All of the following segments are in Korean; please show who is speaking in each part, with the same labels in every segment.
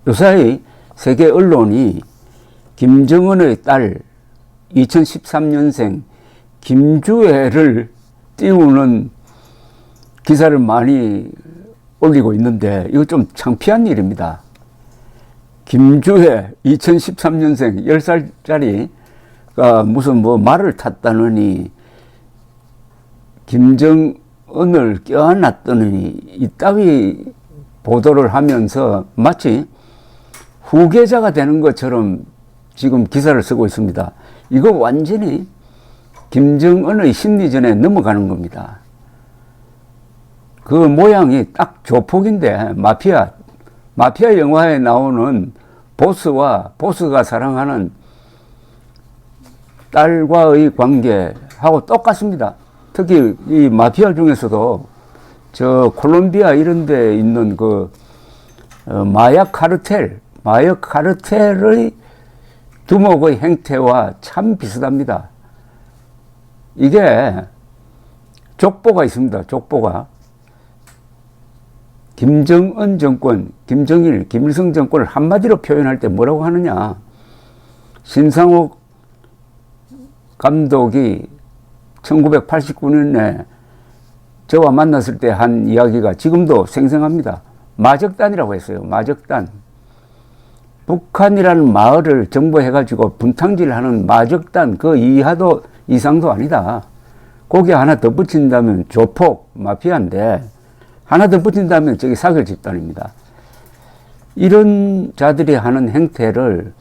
Speaker 1: 요사이 세계 언론이 김정은의 딸 2013년생 김주애를 띄우는 기사를 많이 올리고 있는데 이거 좀 창피한 일입니다. 김주애 2013년생 10살짜리가 무슨 뭐 말을 탔다느니 김정은을 껴안았더니 이따위 보도를 하면서 마치 후계자가 되는 것처럼 지금 기사를 쓰고 있습니다. 이거 완전히 김정은의 심리전에 넘어가는 겁니다. 그 모양이 딱 조폭인데 마피아 영화에 나오는 보스와 보스가 사랑하는 딸과의 관계하고 똑같습니다. 특히 이 마피아 중에서도 저 콜롬비아 이런 데 있는 그 마약 카르텔의 두목의 행태와 참 비슷합니다. 이게 족보가 있습니다. 족보가. 김정은 정권, 김정일, 김일성 정권을 한마디로 표현할 때 뭐라고 하느냐. 신상옥 감독이 1989년에 저와 만났을 때 한 이야기가 지금도 생생합니다. 마적단이라고 했어요. 마적단. 북한이라는 마을을 정보해가지고 분탕질하는 마적단 그 이하도 이상도 아니다. 거기에 하나 더 붙인다면 조폭, 마피아인데 하나 더 붙인다면 저기 사결 집단입니다. 이런 자들이 하는 행태를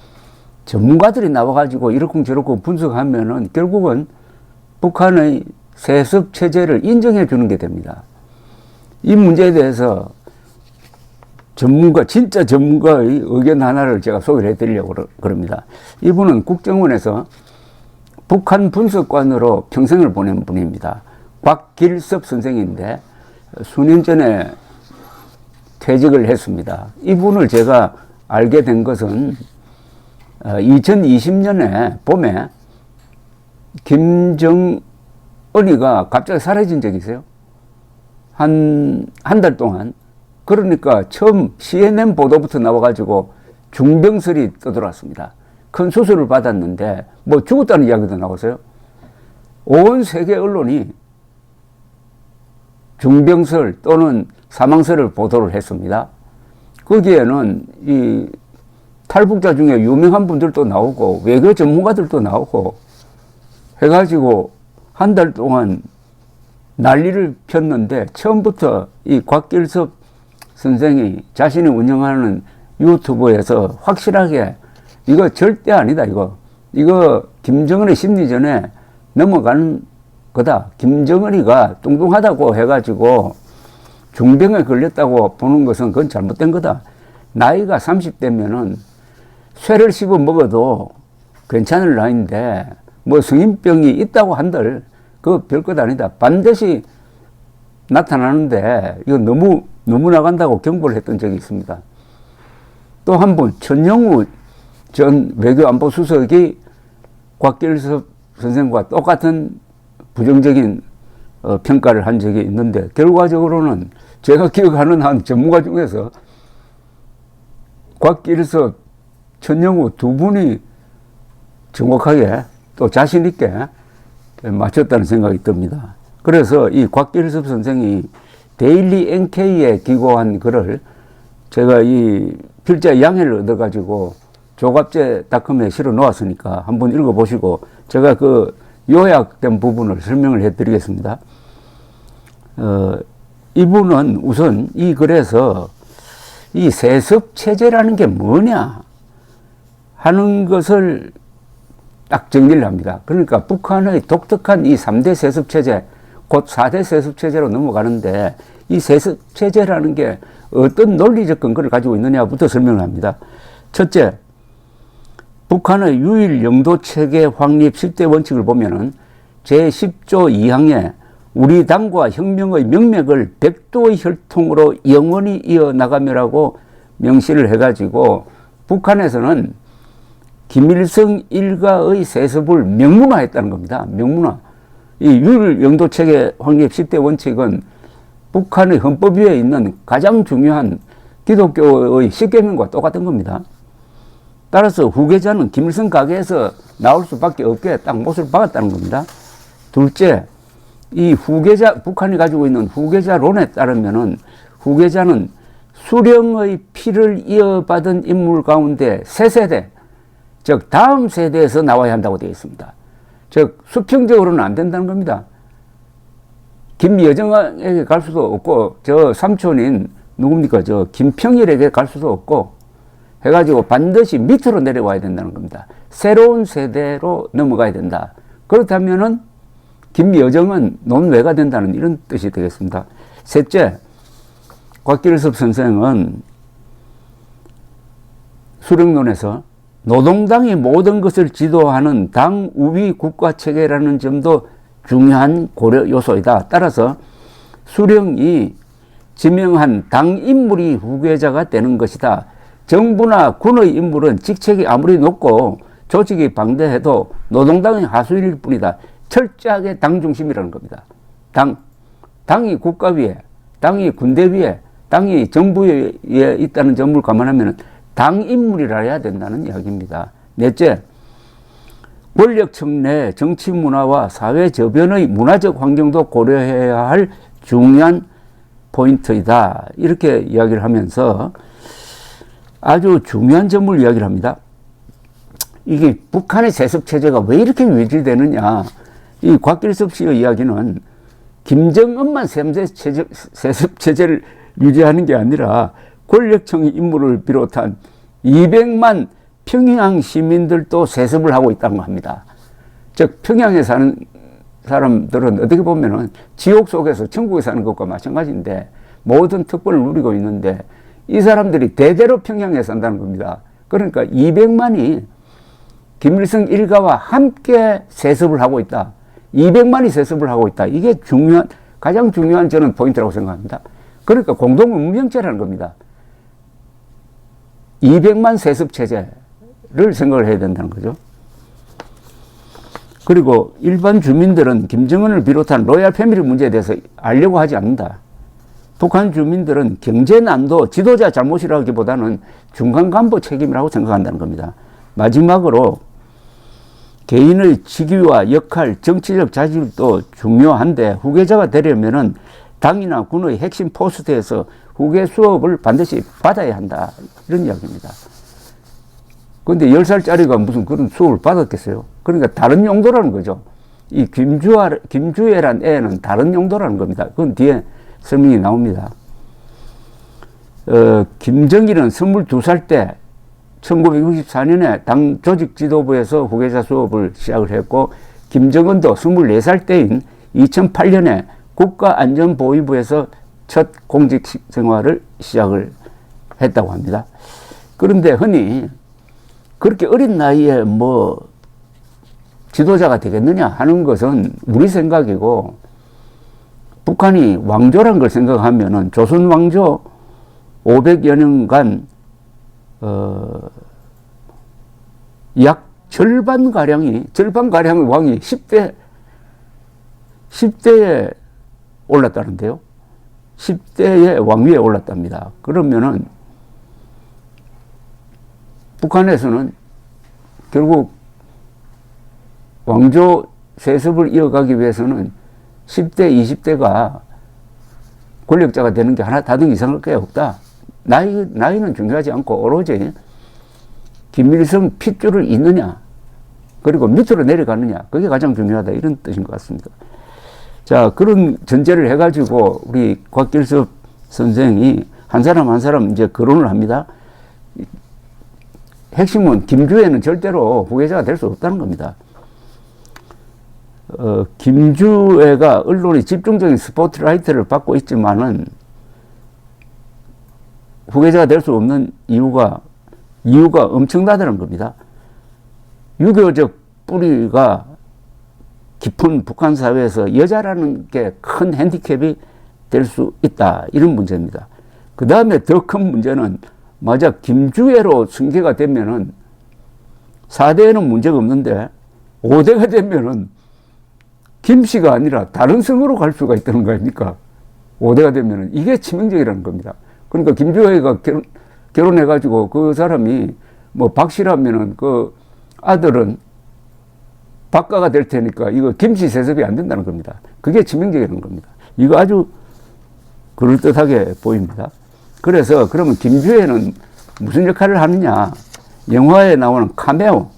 Speaker 1: 전문가들이 나와가지고 이렇쿵저렇쿵 분석하면은 결국은 북한의 세습 체제를 인정해 주는 게 됩니다. 이 문제에 대해서 진짜 전문가의 의견 하나를 제가 소개를 해드리려고 그럽니다. 이분은 국정원에서 북한 분석관으로 평생을 보낸 분입니다. 곽길섭 선생인데 수년 전에 퇴직을 했습니다. 이분을 제가 알게 된 것은 2020년에 봄에 김정은이가 갑자기 사라진 적이 있어요. 한 달 동안. 그러니까 처음 CNN 보도부터 나와가지고 중병설이 떠들어왔습니다. 큰 수술을 받았는데 뭐 죽었다는 이야기도 나왔어요. 온 세계 언론이 중병설 또는 사망설을 보도를 했습니다. 거기에는 이 탈북자 중에 유명한 분들도 나오고 외교 전문가들도 나오고 해가지고 한 달 동안 난리를 폈는데 처음부터 이 곽길섭 선생이 자신이 운영하는 유튜브에서 확실하게 이거 절대 아니다 이거 김정은의 심리전에 넘어가는 거다. 김정은이가 뚱뚱하다고 해가지고 중병에 걸렸다고 보는 것은 그건 잘못된 거다. 나이가 30대면은 쇠를 씹어 먹어도 괜찮을 나이인데 뭐 성인병이 있다고 한들 그거 별것 아니다. 반드시 나타나는데 이거 너무 나간다고 경고를 했던 적이 있습니다. 또 한 번 천영우 전 외교안보수석이 곽길섭 선생과 똑같은 부정적인 평가를 한 적이 있는데 결과적으로는 제가 기억하는 한 전문가 중에서 곽길섭, 천영우 두 분이 정확하게 또 자신 있게 맞췄다는 생각이 듭니다. 그래서 이 곽길섭 선생이 데일리 NK에 기고한 글을 제가 이 필자 양해를 얻어가지고 조갑제닷컴에 실어 놓았으니까 한번 읽어보시고 제가 그 요약된 부분을 설명을 해드리겠습니다. 이분은 우선 이 글에서 이 세습체제라는 게 뭐냐 하는 것을 딱 정리를 합니다. 그러니까 북한의 독특한 이 3대 세습체제, 곧 4대 세습체제로 넘어가는데 이 세습체제라는 게 어떤 논리적 근거를 가지고 있느냐부터 설명을 합니다. 첫째, 북한의 유일 영도체계 확립 10대 원칙을 보면은 제10조 2항에 우리 당과 혁명의 명맥을 백도의 혈통으로 영원히 이어나가며라고 명시를 해가지고 북한에서는 김일성 일가의 세습을 명문화했다는 겁니다. 명문화. 이 유일 영도체계 확립 10대 원칙은 북한의 헌법 위에 있는 가장 중요한 기독교의 십계명과 똑같은 겁니다. 따라서 후계자는 김일성 가게에서 나올 수밖에 없게 딱 못을 박았다는 겁니다. 둘째, 이 후계자, 북한이 가지고 있는 후계자론에 따르면은 후계자는 수령의 피를 이어받은 인물 가운데 세 세대, 즉 다음 세대에서 나와야 한다고 되어 있습니다. 즉 수평적으로는 안 된다는 겁니다. 김여정에게 갈 수도 없고 저 삼촌인 누굽니까 저 김평일에게 갈 수도 없고 해가지고 반드시 밑으로 내려와야 된다는 겁니다. 새로운 세대로 넘어가야 된다. 그렇다면은 김여정은 논외가 된다는 이런 뜻이 되겠습니다. 셋째, 곽길섭 선생은 수령론에서 노동당이 모든 것을 지도하는 당 우위 국가 체계라는 점도 중요한 고려 요소이다. 따라서 수령이 지명한 당 인물이 후계자가 되는 것이다. 정부나 군의 인물은 직책이 아무리 높고 조직이 방대해도 노동당의 하수인일 뿐이다. 철저하게 당 중심이라는 겁니다. 당이 국가 위에, 당이 군대 위에, 당이 정부 위에 있다는 점을 감안하면 당 인물이라 해야 된다는 이야기입니다. 넷째, 권력층 내 정치 문화와 사회 저변의 문화적 환경도 고려해야 할 중요한 포인트이다. 이렇게 이야기를 하면서 아주 중요한 점을 이야기를 합니다. 이게 북한의 세습체제가 왜 이렇게 유지되느냐. 이 곽길섭 씨의 이야기는 김정은만 세습체제를 유지하는 게 아니라 권력층 인물을 비롯한 200만 평양 시민들도 세습을 하고 있다고 합니다. 즉 평양에 사는 사람들은 어떻게 보면은 지옥 속에서 천국에 사는 것과 마찬가지인데 모든 특권을 누리고 있는데 이 사람들이 대대로 평양에 산다는 겁니다. 그러니까 200만이 김일성 일가와 함께 세습을 하고 있다. 200만이 세습을 하고 있다. 이게 가장 중요한 저는 포인트라고 생각합니다. 그러니까 공동운명체라는 겁니다. 200만 세습체제를 생각을 해야 된다는 거죠. 그리고 일반 주민들은 김정은을 비롯한 로얄 패밀리 문제에 대해서 알려고 하지 않는다. 북한 주민들은 경제난도 지도자 잘못이라기보다는 중간 간부 책임이라고 생각한다는 겁니다. 마지막으로 개인의 직위와 역할, 정치적 자질도 중요한데 후계자가 되려면은 당이나 군의 핵심 포스트에서 후계 수업을 반드시 받아야 한다. 이런 이야기입니다. 그런데 10살짜리가 무슨 그런 수업을 받았겠어요? 그러니까 다른 용도라는 거죠. 이 김주애란 애는 다른 용도라는 겁니다. 그건 뒤에 설명이 나옵니다. 김정일은 22살 때 1964년에 당 조직 지도부에서 후계자 수업을 시작을 했고 김정은도 24살 때인 2008년에 국가안전보위부에서 첫 공직 생활을 시작을 했다고 합니다. 그런데 흔히 그렇게 어린 나이에 뭐 지도자가 되겠느냐 하는 것은 우리 생각이고 북한이 왕조란 걸 생각하면은 조선 왕조 500여 년간 약 절반가량의 왕이 10대에 올랐다는데요. 10대의 왕위에 올랐답니다. 그러면은 북한에서는 결국 왕조 세습을 이어가기 위해서는 10대, 20대가 권력자가 되는 게 하나 다등 이상할 게 없다. 나이는 중요하지 않고 오로지 김일성 핏줄을 잇느냐 그리고 밑으로 내려가느냐 그게 가장 중요하다 이런 뜻인 것 같습니다. 자, 그런 전제를 해가지고 우리 곽길섭 선생이 한 사람 한 사람 이제 거론을 합니다. 핵심은 김주애는 절대로 후계자가 될 수 없다는 겁니다. 김주애가 언론이 집중적인 스포트라이트를 받고 있지만은 후계자가 될 수 없는 이유가 엄청나다는 겁니다. 유교적 뿌리가 깊은 북한 사회에서 여자라는 게 큰 핸디캡이 될 수 있다. 이런 문제입니다. 그 다음에 더 큰 문제는 만약 김주애로 승계가 되면은 4대에는 문제가 없는데 5대가 되면은 김씨가 아니라 다른 성으로 갈 수가 있다는 거 아닙니까? 5대가 되면은 이게 치명적이라는 겁니다. 그러니까 김주혜가 결혼해가지고 그 사람이 뭐 박씨라면은 그 아들은 박가가 될 테니까 이거 김씨 세습이 안 된다는 겁니다. 그게 치명적인 겁니다. 이거 아주 그럴듯하게 보입니다. 그래서 그러면 김주혜는 무슨 역할을 하느냐. 영화에 나오는 카메오,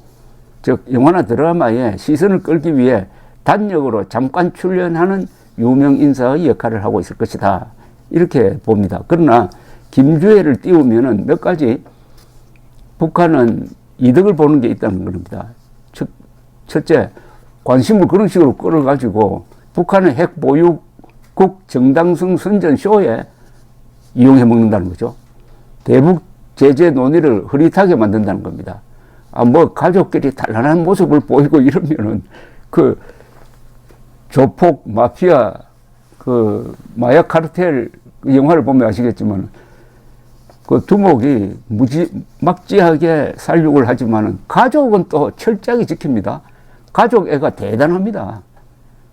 Speaker 1: 즉 영화나 드라마에 시선을 끌기 위해 단역으로 잠깐 출연하는 유명 인사의 역할을 하고 있을 것이다. 이렇게 봅니다. 그러나 김주혜를 띄우면은 몇 가지 북한은 이득을 보는 게 있다는 겁니다. 첫째, 관심을 그런 식으로 끌어가지고 북한의 핵 보유국 정당성 선전 쇼에 이용해 먹는다는 거죠. 대북 제재 논의를 흐릿하게 만든다는 겁니다. 뭐 가족끼리 단란한 모습을 보이고 이러면은 그 조폭 마피아 그 마약 카르텔 영화를 보면 아시겠지만 그 두목이 막지하게 살육을 하지만은 가족은 또 철저하게 지킵니다. 가족 애가 대단합니다.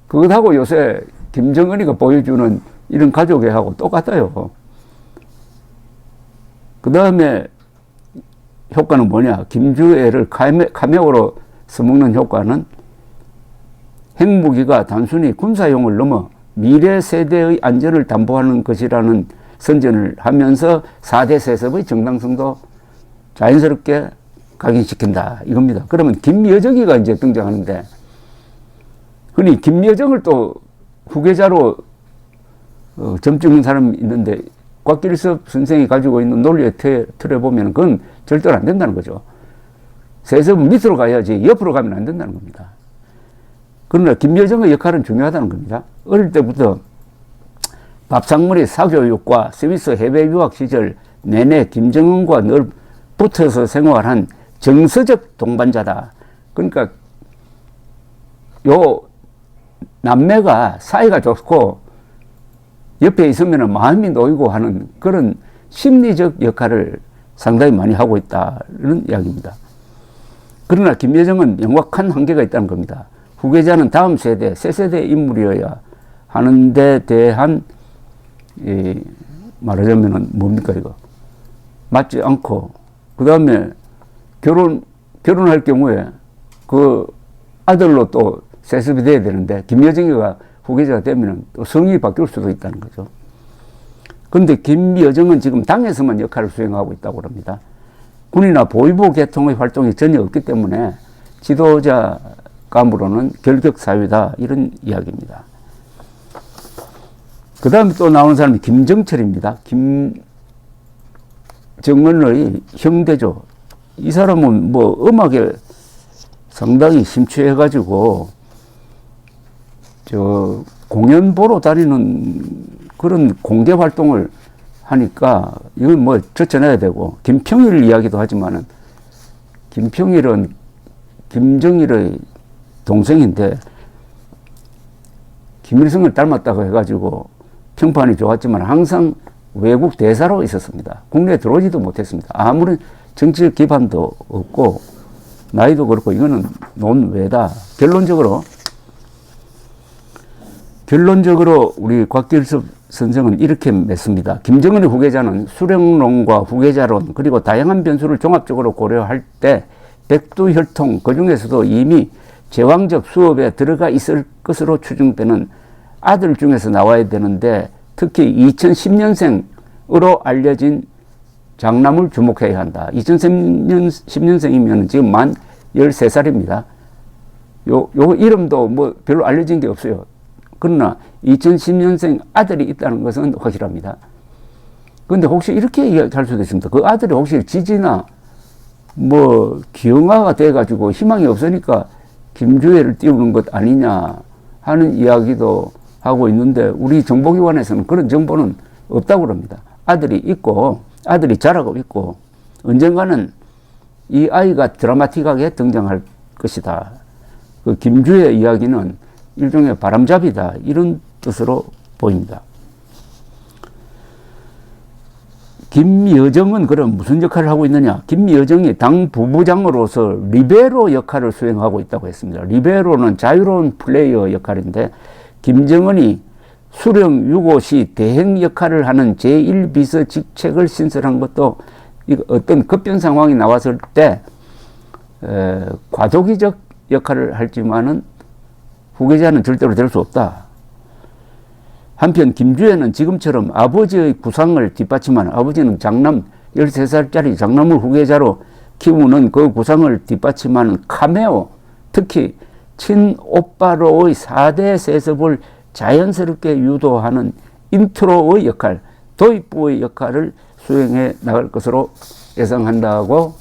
Speaker 1: 그것하고 요새 김정은이가 보여주는 이런 가족 애하고 똑같아요. 그 다음에 효과는 뭐냐? 김주애를 카메오로 써먹는 효과는 핵무기가 단순히 군사용을 넘어 미래 세대의 안전을 담보하는 것이라는 선전을 하면서 4대 세습의 정당성도 자연스럽게 각인시킨다 이겁니다. 그러면 김여정이가 이제 등장하는데 흔히 김여정을 또 후계자로 점찍는 사람이 있는데 곽길섭 선생이 가지고 있는 논리의 틀에 보면 그건 절대로 안 된다는 거죠. 세습은 밑으로 가야지 옆으로 가면 안 된다는 겁니다. 그러나 김여정의 역할은 중요하다는 겁니다. 어릴 때부터 밥상머리 사교육과 스위스 해외 유학 시절 내내 김정은과 늘 붙어서 생활한 정서적 동반자다. 그러니까 요 남매가 사이가 좋고 옆에 있으면 마음이 놓이고 하는 그런 심리적 역할을 상당히 많이 하고 있다는 이야기입니다. 그러나 김여정은 명확한 한계가 있다는 겁니다. 후계자는 다음 세대, 새 세대 인물이어야 하는 데 대한 말하자면 뭡니까 이거 맞지 않고 그 다음에 결혼할 경우에 그 아들로 또 세습이 돼야 되는데 김여정이가 후계자가 되면 또 성이 바뀔 수도 있다는 거죠. 그런데 김여정은 지금 당에서만 역할을 수행하고 있다고 합니다. 군이나 보위부 계통의 활동이 전혀 없기 때문에 지도자감으로는 결격사유다 이런 이야기입니다. 그 다음에 또 나오는 사람이 김정철입니다. 김정은의 형제죠. 이 사람은 뭐 음악에 상당히 심취해가지고 공연 보러 다니는 그런 공개 활동을 하니까 이건 뭐 젖혀내야 되고 김평일 이야기도 하지만은 김평일은 김정일의 동생인데 김일성을 닮았다고 해가지고 평판이 좋았지만 항상 외국 대사로 있었습니다. 국내에 들어오지도 못했습니다. 아무런 정치적 기반도 없고 나이도 그렇고 이거는 논외다. 결론적으로 우리 곽길섭 선생은 이렇게 맺습니다. 김정은의 후계자는 수령론과 후계자론 그리고 다양한 변수를 종합적으로 고려할 때 백두혈통 그중에서도 이미 제왕적 수업에 들어가 있을 것으로 추정되는 아들 중에서 나와야 되는데 특히 2010년생으로 알려진 장남을 주목해야 한다. 2010년생이면 지금 만 13살입니다. 요 이름도 뭐 별로 알려진 게 없어요. 그러나 2010년생 아들이 있다는 것은 확실합니다. 그런데 혹시 이렇게 이야기할 수도 있습니다. 그 아들이 혹시 지지나 뭐 기형아가 돼가지고 희망이 없으니까 김주애를 띄우는 것 아니냐 하는 이야기도 하고 있는데 우리 정보기관에서는 그런 정보는 없다고 합니다. 아들이 있고 아들이 자라고 있고 언젠가는 이 아이가 드라마틱하게 등장할 것이다. 그 김주애 이야기는 일종의 바람잡이다 이런 뜻으로 보입니다. 김여정은 그럼 무슨 역할을 하고 있느냐? 김여정이 당 부부장으로서 리베로 역할을 수행하고 있다고 했습니다. 리베로는 자유로운 플레이어 역할인데 김정은이 수령 유고시 대행 역할을 하는 제1비서 직책을 신설한 것도 어떤 급변 상황이 나왔을 때 과도기적 역할을 할지만은 후계자는 절대로 될 수 없다. 한편 김주애는 지금처럼 아버지의 구상을 뒷받침하는, 아버지는 장남 13살짜리 장남을 후계자로 키우는 그 구상을 뒷받침하는 카메오, 특히 친오빠로의 4대 세습을 자연스럽게 유도하는 인트로의 역할, 도입부의 역할을 수행해 나갈 것으로 예상한다고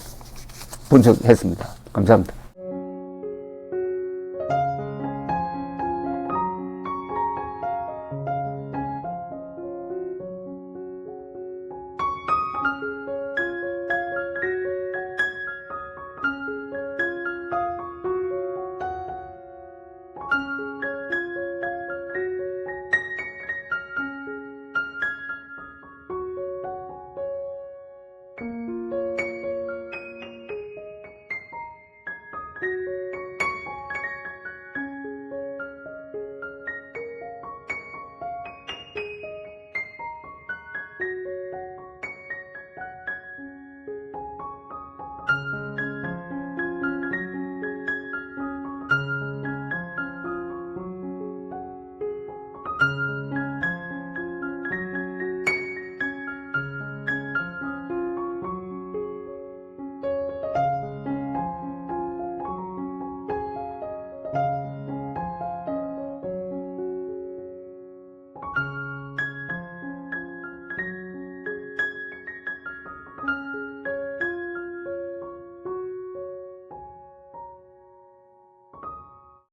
Speaker 1: 분석했습니다. 감사합니다.